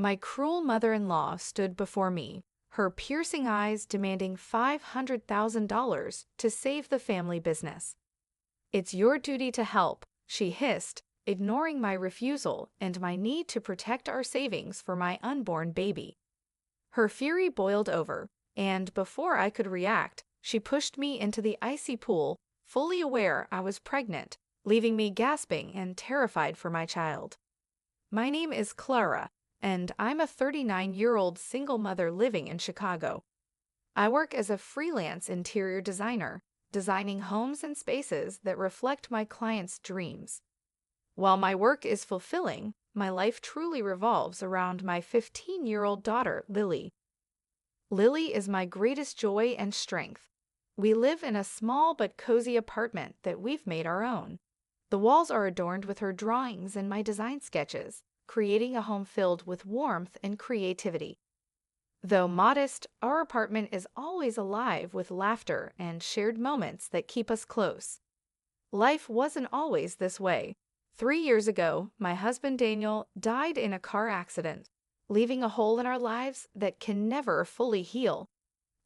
My cruel mother-in-law stood before me, her piercing eyes demanding $500,000 to save the family business. "It's your duty to help," she hissed, ignoring my refusal and my need to protect our savings for my unborn baby. Her fury boiled over, and before I could react, she pushed me into the icy pool, fully aware I was pregnant, leaving me gasping and terrified for my child. My name is Clara, and I'm a 39-year-old single mother living in Chicago. I work as a freelance interior designer, designing homes and spaces that reflect my clients' dreams. While my work is fulfilling, my life truly revolves around my 15-year-old daughter, Lily. Lily is my greatest joy and strength. We live in a small but cozy apartment that we've made our own. The walls are adorned with her drawings and my design sketches, creating a home filled with warmth and creativity. Though modest, our apartment is always alive with laughter and shared moments that keep us close. Life wasn't always this way. 3 years ago, my husband Daniel died in a car accident, leaving a hole in our lives that can never fully heal.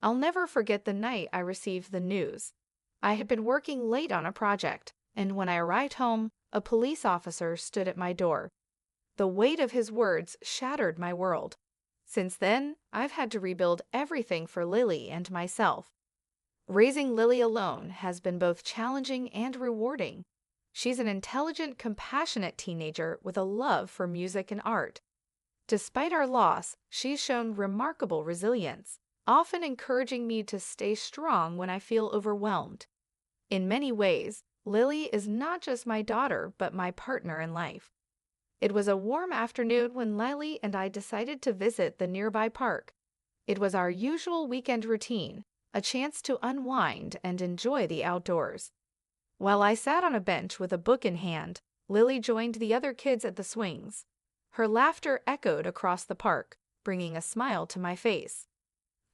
I'll never forget the night I received the news. I had been working late on a project, and when I arrived home, a police officer stood at my door. The weight of his words shattered my world. Since then, I've had to rebuild everything for Lily and myself. Raising Lily alone has been both challenging and rewarding. She's an intelligent, compassionate teenager with a love for music and art. Despite our loss, she's shown remarkable resilience, often encouraging me to stay strong when I feel overwhelmed. In many ways, Lily is not just my daughter, but my partner in life. It was a warm afternoon when Lily and I decided to visit the nearby park. It was our usual weekend routine, a chance to unwind and enjoy the outdoors. While I sat on a bench with a book in hand, Lily joined the other kids at the swings. Her laughter echoed across the park, bringing a smile to my face.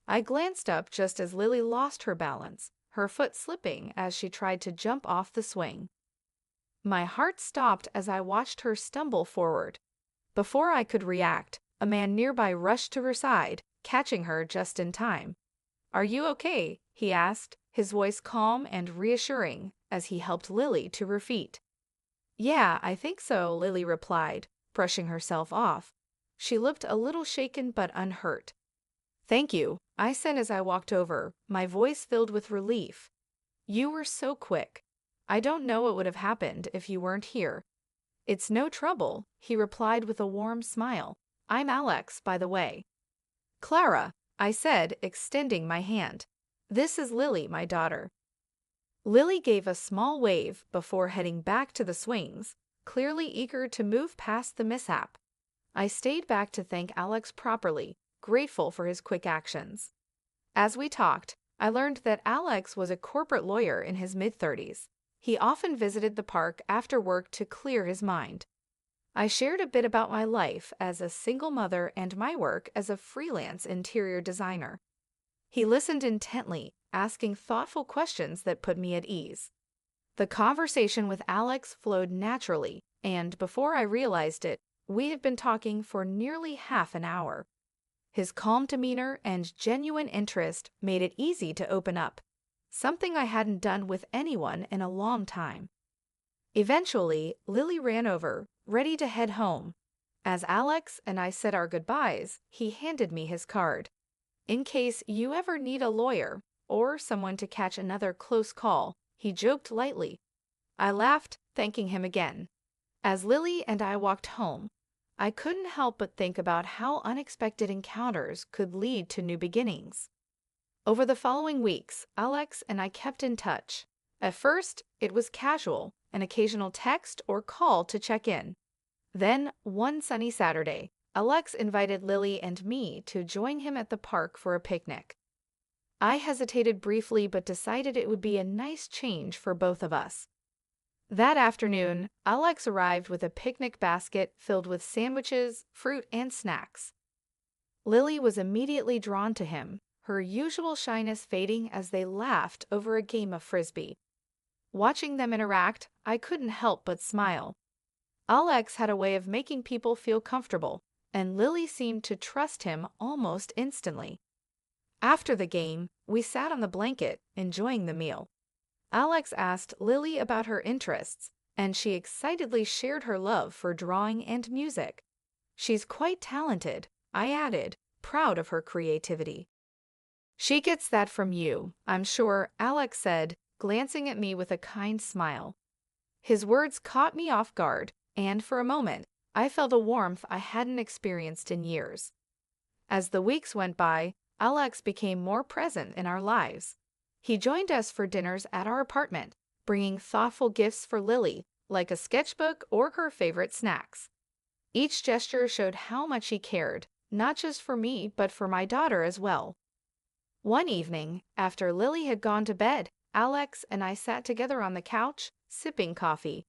I glanced up just as Lily lost her balance, her foot slipping as she tried to jump off the swing. My heart stopped as I watched her stumble forward. Before I could react, a man nearby rushed to her side, catching her just in time. "Are you okay?" he asked, his voice calm and reassuring as he helped Lily to her feet. "Yeah, I think so," Lily replied, brushing herself off. She looked a little shaken but unhurt. "Thank you," I said as I walked over, my voice filled with relief. "You were so quick. I don't know what would have happened if you weren't here." "It's no trouble," he replied with a warm smile. "I'm Alex, by the way." "Clara," I said, extending my hand. "This is Lily, my daughter." Lily gave a small wave before heading back to the swings, clearly eager to move past the mishap. I stayed back to thank Alex properly, grateful for his quick actions. As we talked, I learned that Alex was a corporate lawyer in his mid-30s. He often visited the park after work to clear his mind. I shared a bit about my life as a single mother and my work as a freelance interior designer. He listened intently, asking thoughtful questions that put me at ease. The conversation with Alex flowed naturally, and before I realized it, we had been talking for nearly half an hour. His calm demeanor and genuine interest made it easy to open up, something I hadn't done with anyone in a long time. Eventually, Lily ran over, ready to head home. As Alex and I said our goodbyes, he handed me his card. "In case you ever need a lawyer or someone to catch another close call," he joked lightly. I laughed, thanking him again. As Lily and I walked home, I couldn't help but think about how unexpected encounters could lead to new beginnings. Over the following weeks, Alex and I kept in touch. At first, it was casual, an occasional text or call to check in. Then, one sunny Saturday, Alex invited Lily and me to join him at the park for a picnic. I hesitated briefly but decided it would be a nice change for both of us. That afternoon, Alex arrived with a picnic basket filled with sandwiches, fruit, and snacks. Lily was immediately drawn to him, her usual shyness fading as they laughed over a game of frisbee. Watching them interact, I couldn't help but smile. Alex had a way of making people feel comfortable, and Lily seemed to trust him almost instantly. After the game, we sat on the blanket, enjoying the meal. Alex asked Lily about her interests, and she excitedly shared her love for drawing and music. She's quite talented, I added, proud of her creativity. She gets that from you, I'm sure, Alex said, glancing at me with a kind smile. His words caught me off guard, and for a moment, I felt a warmth I hadn't experienced in years. As the weeks went by, Alex became more present in our lives. He joined us for dinners at our apartment, bringing thoughtful gifts for Lily, like a sketchbook or her favorite snacks. Each gesture showed how much he cared, not just for me, but for my daughter as well. One evening, after Lily had gone to bed, Alex and I sat together on the couch, sipping coffee.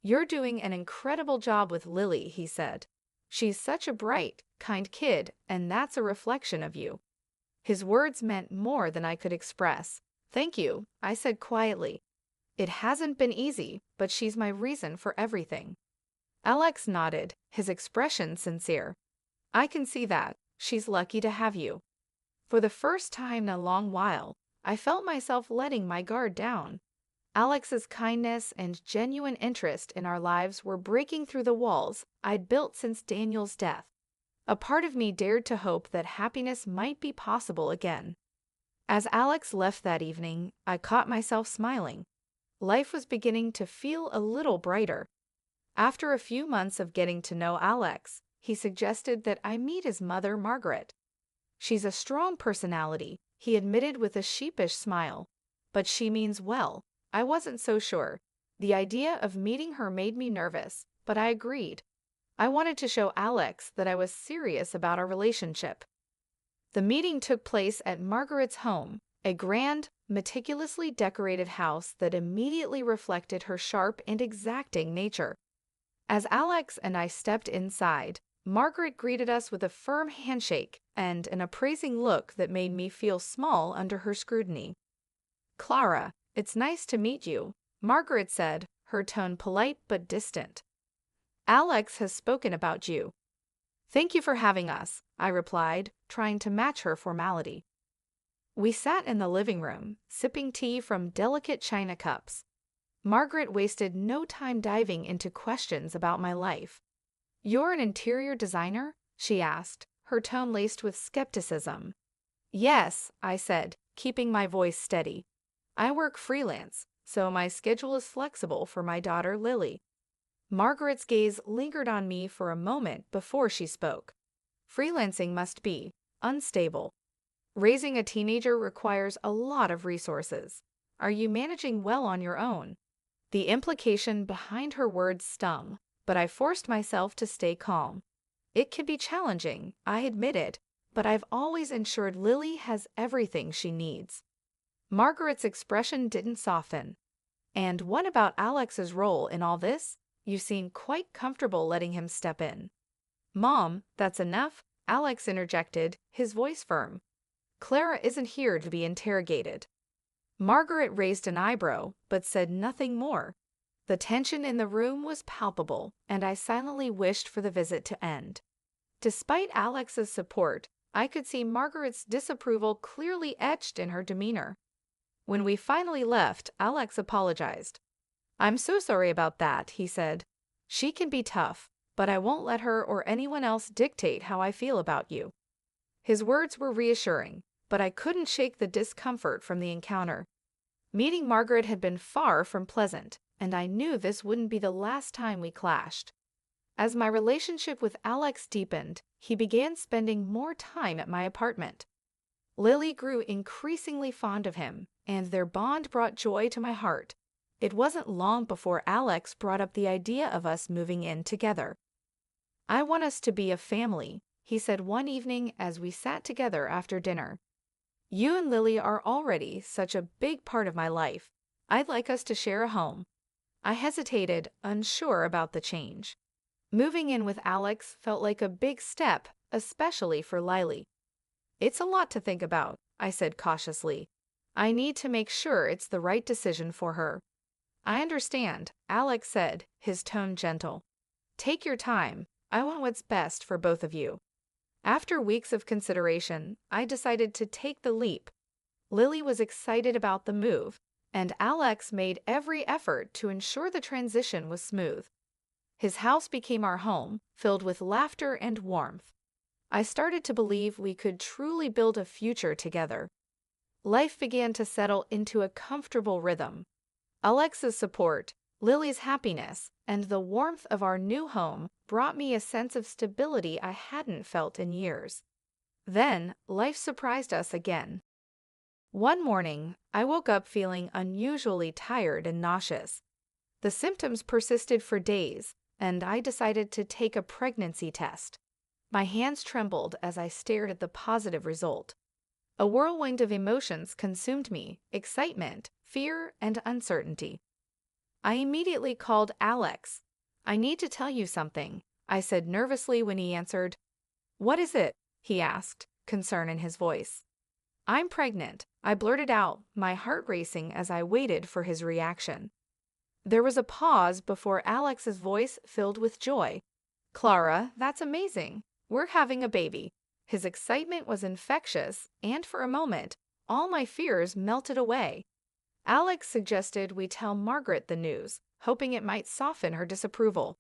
"You're doing an incredible job with Lily," he said. "She's such a bright, kind kid, and that's a reflection of you." His words meant more than I could express. "Thank you," I said quietly. "It hasn't been easy, but she's my reason for everything." Alex nodded, his expression sincere. "I can see that. She's lucky to have you." For the first time in a long while, I felt myself letting my guard down. Alex's kindness and genuine interest in our lives were breaking through the walls I'd built since Daniel's death. A part of me dared to hope that happiness might be possible again. As Alex left that evening, I caught myself smiling. Life was beginning to feel a little brighter. After a few months of getting to know Alex, he suggested that I meet his mother, Margaret. "She's a strong personality," he admitted with a sheepish smile. "But she means well." I wasn't so sure. The idea of meeting her made me nervous, but I agreed. I wanted to show Alex that I was serious about our relationship. The meeting took place at Margaret's home, a grand, meticulously decorated house that immediately reflected her sharp and exacting nature. As Alex and I stepped inside, Margaret greeted us with a firm handshake and an appraising look that made me feel small under her scrutiny. "Clara, it's nice to meet you," Margaret said, her tone polite but distant. "Alex has spoken about you." "Thank you for having us," I replied, trying to match her formality. We sat in the living room, sipping tea from delicate china cups. Margaret wasted no time diving into questions about my life. "You're an interior designer?" she asked, her tone laced with skepticism. "Yes," I said, keeping my voice steady. "I work freelance, so my schedule is flexible for my daughter Lily." Margaret's gaze lingered on me for a moment before she spoke. "Freelancing must be unstable. Raising a teenager requires a lot of resources. Are you managing well on your own?" The implication behind her words stung, but I forced myself to stay calm. "It can be challenging," I admitted, "but I've always ensured Lily has everything she needs." Margaret's expression didn't soften. "And what about Alex's role in all this? You seem quite comfortable letting him step in." "Mom, that's enough," Alex interjected, his voice firm. "Clara isn't here to be interrogated." Margaret raised an eyebrow, but said nothing more. The tension in the room was palpable, and I silently wished for the visit to end. Despite Alex's support, I could see Margaret's disapproval clearly etched in her demeanor. When we finally left, Alex apologized. "I'm so sorry about that," he said. "She can be tough, but I won't let her or anyone else dictate how I feel about you." His words were reassuring, but I couldn't shake the discomfort from the encounter. Meeting Margaret had been far from pleasant, and I knew this wouldn't be the last time we clashed. As my relationship with Alex deepened, he began spending more time at my apartment. Lily grew increasingly fond of him, and their bond brought joy to my heart. It wasn't long before Alex brought up the idea of us moving in together. "I want us to be a family," he said one evening as we sat together after dinner. "You and Lily are already such a big part of my life. I'd like us to share a home." I hesitated, unsure about the change. Moving in with Alex felt like a big step, especially for Lily. "It's a lot to think about," I said cautiously. "I need to make sure it's the right decision for her." "I understand," Alex said, his tone gentle. "Take your time. I want what's best for both of you. After weeks of consideration, I decided to take the leap. Lily was excited about the move, and Alex made every effort to ensure the transition was smooth. His house became our home, filled with laughter and warmth. I started to believe we could truly build a future together. Life began to settle into a comfortable rhythm. Alex's support, Lily's happiness, and the warmth of our new home brought me a sense of stability I hadn't felt in years. Then, life surprised us again. One morning, I woke up feeling unusually tired and nauseous. The symptoms persisted for days, and I decided to take a pregnancy test. My hands trembled as I stared at the positive result. A whirlwind of emotions consumed me: excitement, fear, and uncertainty. I immediately called Alex. "I need to tell you something," I said nervously when he answered. "What is it?" he asked, concern in his voice. "I'm pregnant," I blurted out, my heart racing as I waited for his reaction. There was a pause before Alex's voice filled with joy. "Clara, that's amazing. We're having a baby." His excitement was infectious, and for a moment, all my fears melted away. Alex suggested we tell Margaret the news, hoping it might soften her disapproval.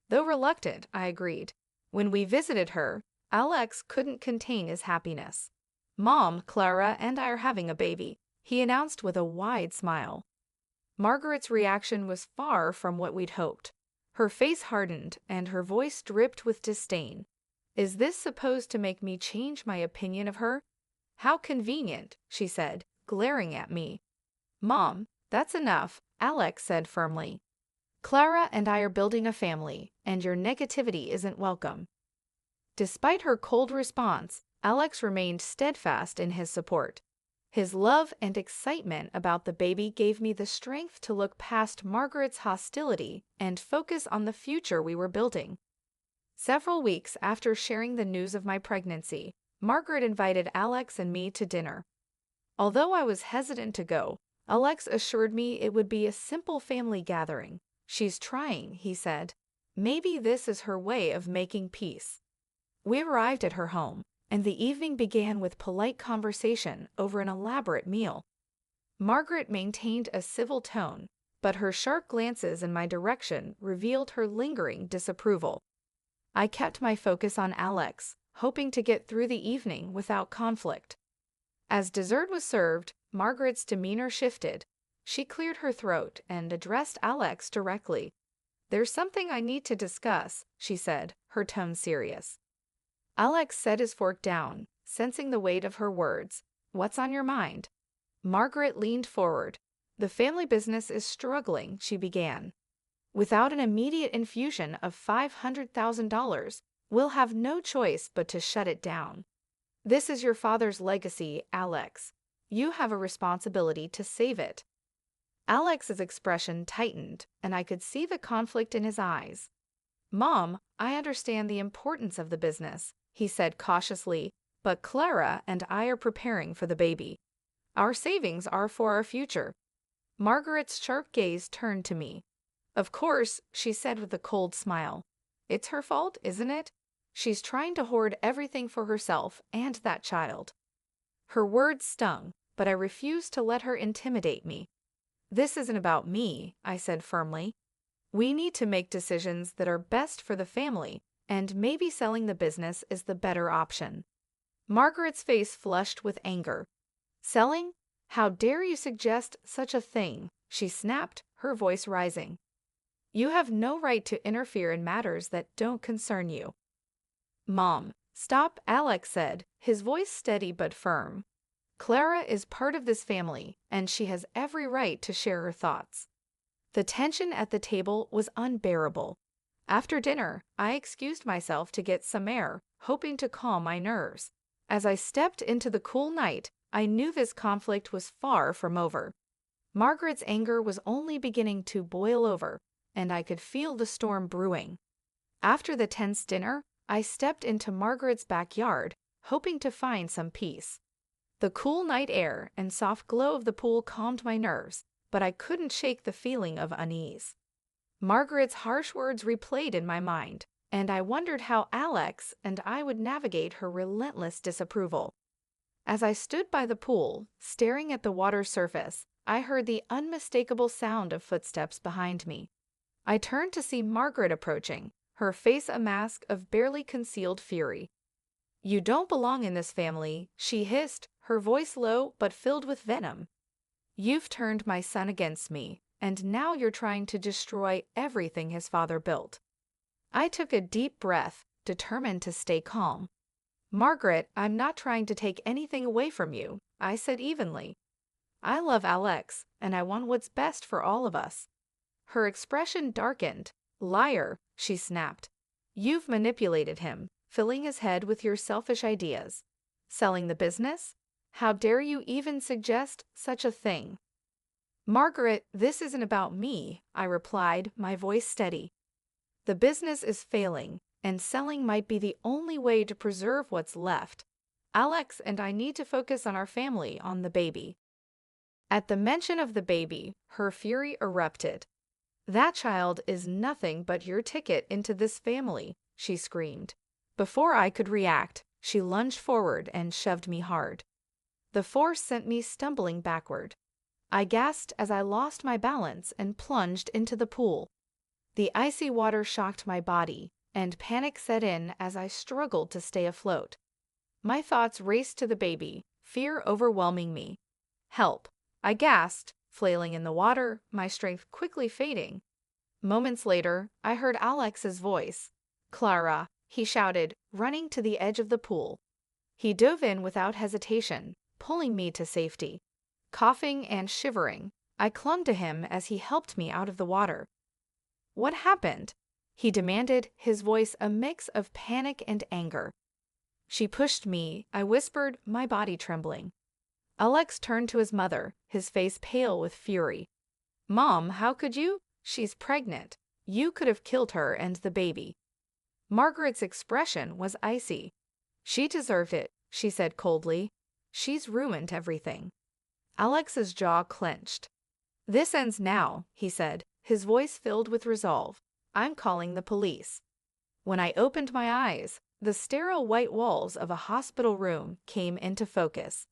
Though reluctant, I agreed. When we visited her, Alex couldn't contain his happiness. "Mom, Clara and I are having a baby," he announced with a wide smile. Margaret's reaction was far from what we'd hoped. Her face hardened, and her voice dripped with disdain. "Is this supposed to make me change my opinion of her?" "How convenient," she said, glaring at me. "Mom, that's enough," Alex said firmly. "Clara and I are building a family, and your negativity isn't welcome." Despite her cold response, Alex remained steadfast in his support. His love and excitement about the baby gave me the strength to look past Margaret's hostility and focus on the future we were building. Several weeks after sharing the news of my pregnancy, Margaret invited Alex and me to dinner. Although I was hesitant to go, Alex assured me it would be a simple family gathering. "She's trying," he said. "Maybe this is her way of making peace." We arrived at her home, and the evening began with polite conversation over an elaborate meal. Margaret maintained a civil tone, but her sharp glances in my direction revealed her lingering disapproval. I kept my focus on Alex, hoping to get through the evening without conflict. As dessert was served, Margaret's demeanor shifted. She cleared her throat and addressed Alex directly. "There's something I need to discuss," she said, her tone serious. Alex set his fork down, sensing the weight of her words. "What's on your mind?" Margaret leaned forward. "The family business is struggling," she began. "Without an immediate infusion of $500,000, we'll have no choice but to shut it down. This is your father's legacy, Alex. You have a responsibility to save it." Alex's expression tightened, and I could see the conflict in his eyes. "Mom, I understand the importance of the business," he said cautiously, "but Clara and I are preparing for the baby. Our savings are for our future." Margaret's sharp gaze turned to me. "Of course," she said with a cold smile. "It's her fault, isn't it? She's trying to hoard everything for herself and that child." Her words stung, but I refused to let her intimidate me. "This isn't about me," I said firmly. "We need to make decisions that are best for the family, and maybe selling the business is the better option." Margaret's face flushed with anger. "Selling? How dare you suggest such a thing?" she snapped, her voice rising. "You have no right to interfere in matters that don't concern you." "Mom, stop," Alex said, his voice steady but firm. "Clara is part of this family, and she has every right to share her thoughts." The tension at the table was unbearable. After dinner, I excused myself to get some air, hoping to calm my nerves. As I stepped into the cool night, I knew this conflict was far from over. Margaret's anger was only beginning to boil over, and I could feel the storm brewing. After the tense dinner, I stepped into Margaret's backyard, hoping to find some peace. The cool night air and soft glow of the pool calmed my nerves, but I couldn't shake the feeling of unease. Margaret's harsh words replayed in my mind. and I wondered how Alex and I would navigate her relentless disapproval. As I stood by the pool, staring at the water's surface, I heard the unmistakable sound of footsteps behind me. I turned to see Margaret approaching, her face a mask of barely concealed fury. "You don't belong in this family," she hissed, her voice low but filled with venom. "You've turned my son against me, and now you're trying to destroy everything his father built." I took a deep breath, determined to stay calm. "Margaret, I'm not trying to take anything away from you," I said evenly. "I love Alex, and I want what's best for all of us." Her expression darkened. "Liar," she snapped. "You've manipulated him, filling his head with your selfish ideas. Selling the business? How dare you even suggest such a thing?" "Margaret, this isn't about me," I replied, my voice steady. "The business is failing, and selling might be the only way to preserve what's left. Alex and I need to focus on our family, on the baby." At the mention of the baby, her fury erupted. "That child is nothing but your ticket into this family," she screamed. Before I could react, she lunged forward and shoved me hard. The force sent me stumbling backward. I gasped as I lost my balance and plunged into the pool. The icy water shocked my body, and panic set in as I struggled to stay afloat. My thoughts raced to the baby, fear overwhelming me. "Help!" I gasped, flailing in the water, my strength quickly fading. Moments later, I heard Alex's voice. "Clara!" he shouted, running to the edge of the pool. He dove in without hesitation, pulling me to safety. Coughing and shivering, I clung to him as he helped me out of the water. "What happened?" he demanded, his voice a mix of panic and anger. "She pushed me," I whispered, my body trembling. Alex turned to his mother, his face pale with fury. "Mom, how could you? She's pregnant. You could have killed her and the baby." Margaret's expression was icy. "She deserved it," she said coldly. "She's ruined everything." Alex's jaw clenched. "This ends now," he said, his voice filled with resolve. "I'm calling the police." When I opened my eyes, the sterile white walls of a hospital room came into focus.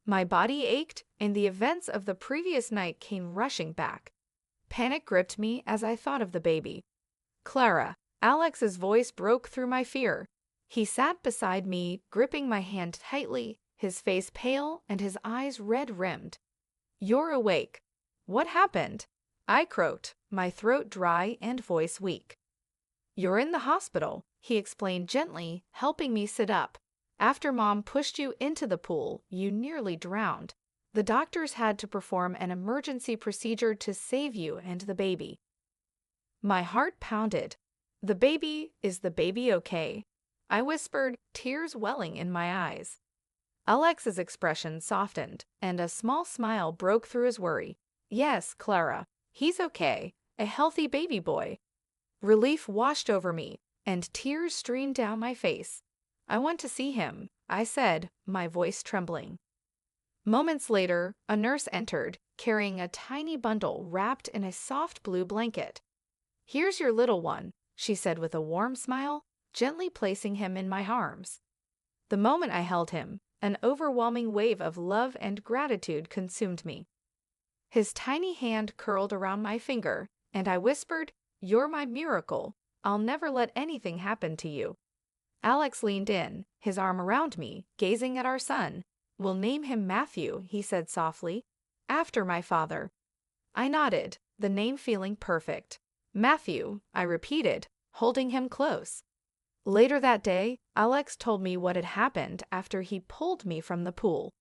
My body ached, and the events of the previous night came rushing back. Panic gripped me as I thought of the baby. "Clara!" Alex's voice broke through my fear. He sat beside me, gripping my hand tightly, his face pale and his eyes red-rimmed. "You're awake." "What happened?" I croaked, my throat dry and voice weak. "You're in the hospital," he explained gently, helping me sit up. "After Mom pushed you into the pool, you nearly drowned. The doctors had to perform an emergency procedure to save you and the baby." My heart pounded. Is the baby okay?" I whispered, tears welling in my eyes. Alex's expression softened, and a small smile broke through his worry. "Yes, Clara, he's okay, a healthy baby boy." Relief washed over me, and tears streamed down my face. "I want to see him," I said, my voice trembling. Moments later, a nurse entered, carrying a tiny bundle wrapped in a soft blue blanket. "Here's your little one," she said with a warm smile, gently placing him in my arms. The moment I held him, an overwhelming wave of love and gratitude consumed me. His tiny hand curled around my finger, and I whispered, "You're my miracle. I'll never let anything happen to you." Alex leaned in, his arm around me, gazing at our son. "We'll name him Matthew," he said softly, "after my father." I nodded, the name feeling perfect. "Matthew," I repeated, holding him close. Later that day, Alex told me what had happened after he pulled me from the pool.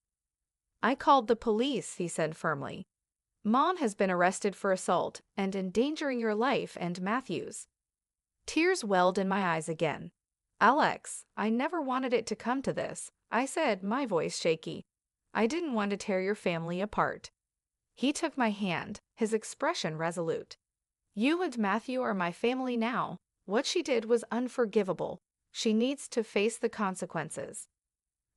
"I called the police," he said firmly. "Mom has been arrested for assault and endangering your life and Matthew's." Tears welled in my eyes again. "Alex, I never wanted it to come to this," I said, my voice shaky. "I didn't want to tear your family apart." He took my hand, his expression resolute. "You and Matthew are my family now. What she did was unforgivable. She needs to face the consequences."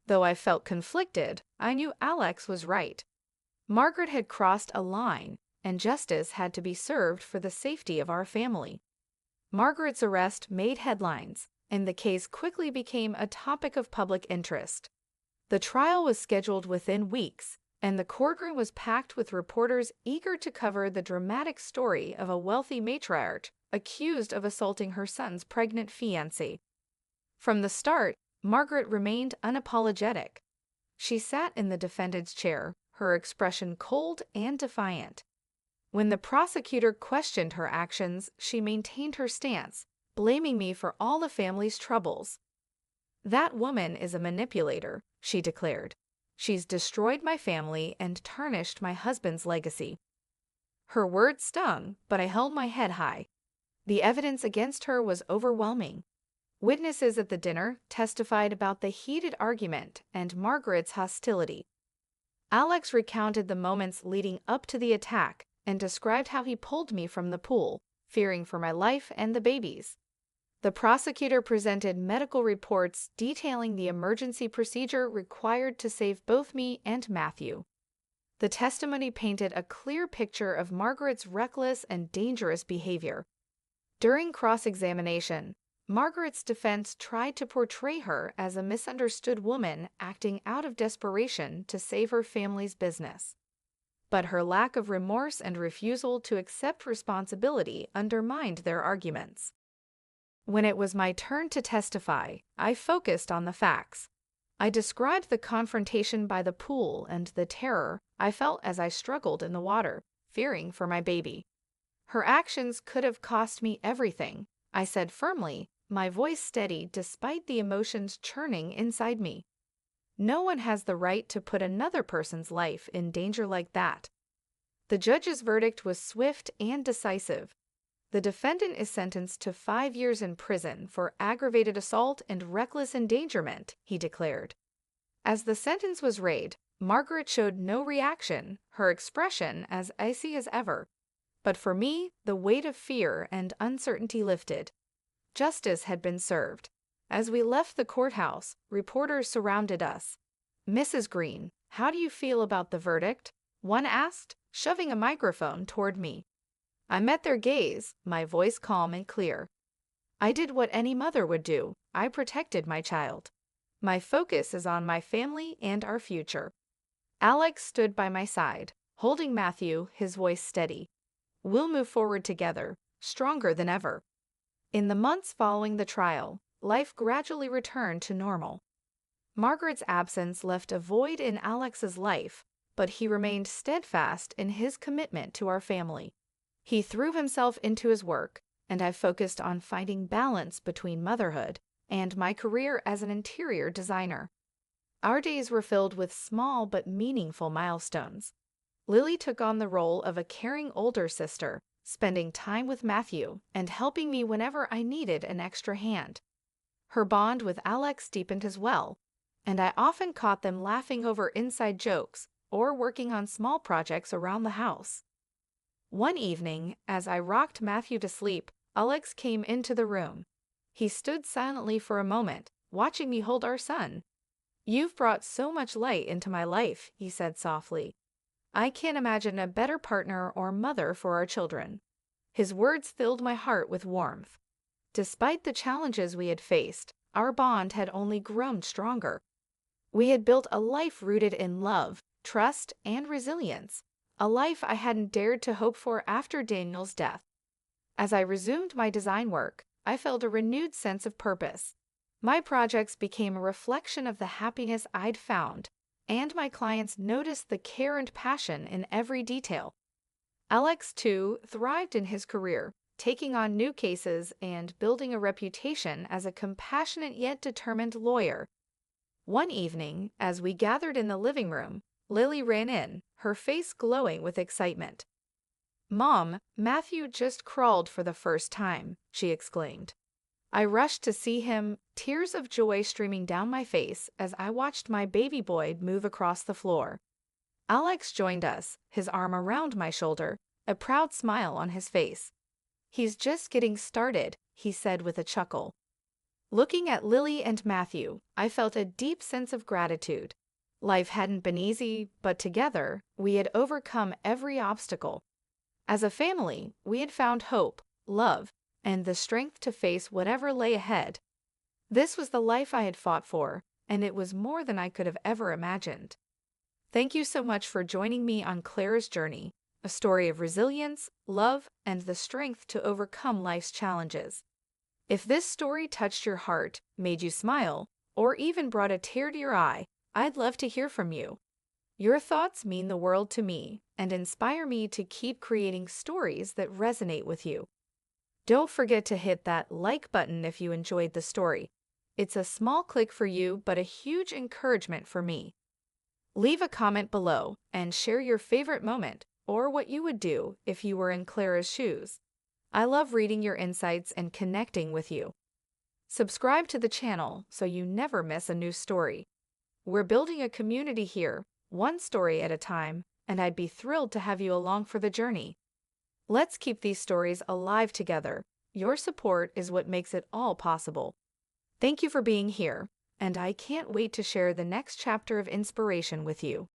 Though I felt conflicted, I knew Alex was right. Margaret had crossed a line, and justice had to be served for the safety of our family. Margaret's arrest made headlines, and the case quickly became a topic of public interest. The trial was scheduled within weeks, and the courtroom was packed with reporters eager to cover the dramatic story of a wealthy matriarch accused of assaulting her son's pregnant fiancée. From the start, Margaret remained unapologetic. She sat in the defendant's chair, her expression cold and defiant. When the prosecutor questioned her actions, she maintained her stance, blaming me for all the family's troubles. "That woman is a manipulator," she declared. "She's destroyed my family and tarnished my husband's legacy." Her words stung, but I held my head high. The evidence against her was overwhelming. Witnesses at the dinner testified about the heated argument and Margaret's hostility. Alex recounted the moments leading up to the attack and described how he pulled me from the pool, fearing for my life and the babies. The prosecutor presented medical reports detailing the emergency procedure required to save both me and Matthew. The testimony painted a clear picture of Margaret's reckless and dangerous behavior. During cross-examination, Margaret's defense tried to portray her as a misunderstood woman acting out of desperation to save her family's business. But her lack of remorse and refusal to accept responsibility undermined their arguments. When it was my turn to testify, I focused on the facts. I described the confrontation by the pool and the terror I felt as I struggled in the water, fearing for my baby. "Her actions could have cost me everything," I said firmly, my voice steady despite the emotions churning inside me. "No one has the right to put another person's life in danger like that." The judge's verdict was swift and decisive. The defendant is sentenced to 5 years in prison for aggravated assault and reckless endangerment, he declared. As the sentence was read, Margaret showed no reaction, her expression as icy as ever. But for me, the weight of fear and uncertainty lifted. Justice had been served. As we left the courthouse, reporters surrounded us. "Mrs. Green, how do you feel about the verdict?" one asked, shoving a microphone toward me. I met their gaze, my voice calm and clear. "I did what any mother would do. I protected my child. My focus is on my family and our future." Alex stood by my side, holding Matthew, his voice steady. "We'll move forward together, stronger than ever." In the months following the trial, life gradually returned to normal. Margaret's absence left a void in Alex's life, but he remained steadfast in his commitment to our family. He threw himself into his work, and I focused on finding balance between motherhood and my career as an interior designer. Our days were filled with small but meaningful milestones. Lily took on the role of a caring older sister, spending time with Matthew and helping me whenever I needed an extra hand. Her bond with Alex deepened as well, and I often caught them laughing over inside jokes or working on small projects around the house. One evening, as I rocked Matthew to sleep, Alex came into the room. He stood silently for a moment, watching me hold our son. "You've brought so much light into my life," he said softly. "I can't imagine a better partner or mother for our children." His words filled my heart with warmth. Despite the challenges we had faced, our bond had only grown stronger. We had built a life rooted in love, trust, and resilience. A life I hadn't dared to hope for after Daniel's death. As I resumed my design work, I felt a renewed sense of purpose. My projects became a reflection of the happiness I'd found, and my clients noticed the care and passion in every detail. Alex, too, thrived in his career, taking on new cases and building a reputation as a compassionate yet determined lawyer. One evening, as we gathered in the living room, Lily ran in, her face glowing with excitement. "Mom, Matthew just crawled for the first time," she exclaimed. I rushed to see him, tears of joy streaming down my face as I watched my baby boy move across the floor. Alex joined us, his arm around my shoulder, a proud smile on his face. "He's just getting started," he said with a chuckle. Looking at Lily and Matthew, I felt a deep sense of gratitude. Life hadn't been easy, but together, we had overcome every obstacle. As a family, we had found hope, love, and the strength to face whatever lay ahead. This was the life I had fought for, and it was more than I could have ever imagined. Thank you so much for joining me on Clara's journey, a story of resilience, love, and the strength to overcome life's challenges. If this story touched your heart, made you smile, or even brought a tear to your eye, I'd love to hear from you. Your thoughts mean the world to me and inspire me to keep creating stories that resonate with you. Don't forget to hit that like button if you enjoyed the story. It's a small click for you, but a huge encouragement for me. Leave a comment below and share your favorite moment or what you would do if you were in Clara's shoes. I love reading your insights and connecting with you. Subscribe to the channel so you never miss a new story. We're building a community here, one story at a time, and I'd be thrilled to have you along for the journey. Let's keep these stories alive together. Your support is what makes it all possible. Thank you for being here, and I can't wait to share the next chapter of inspiration with you.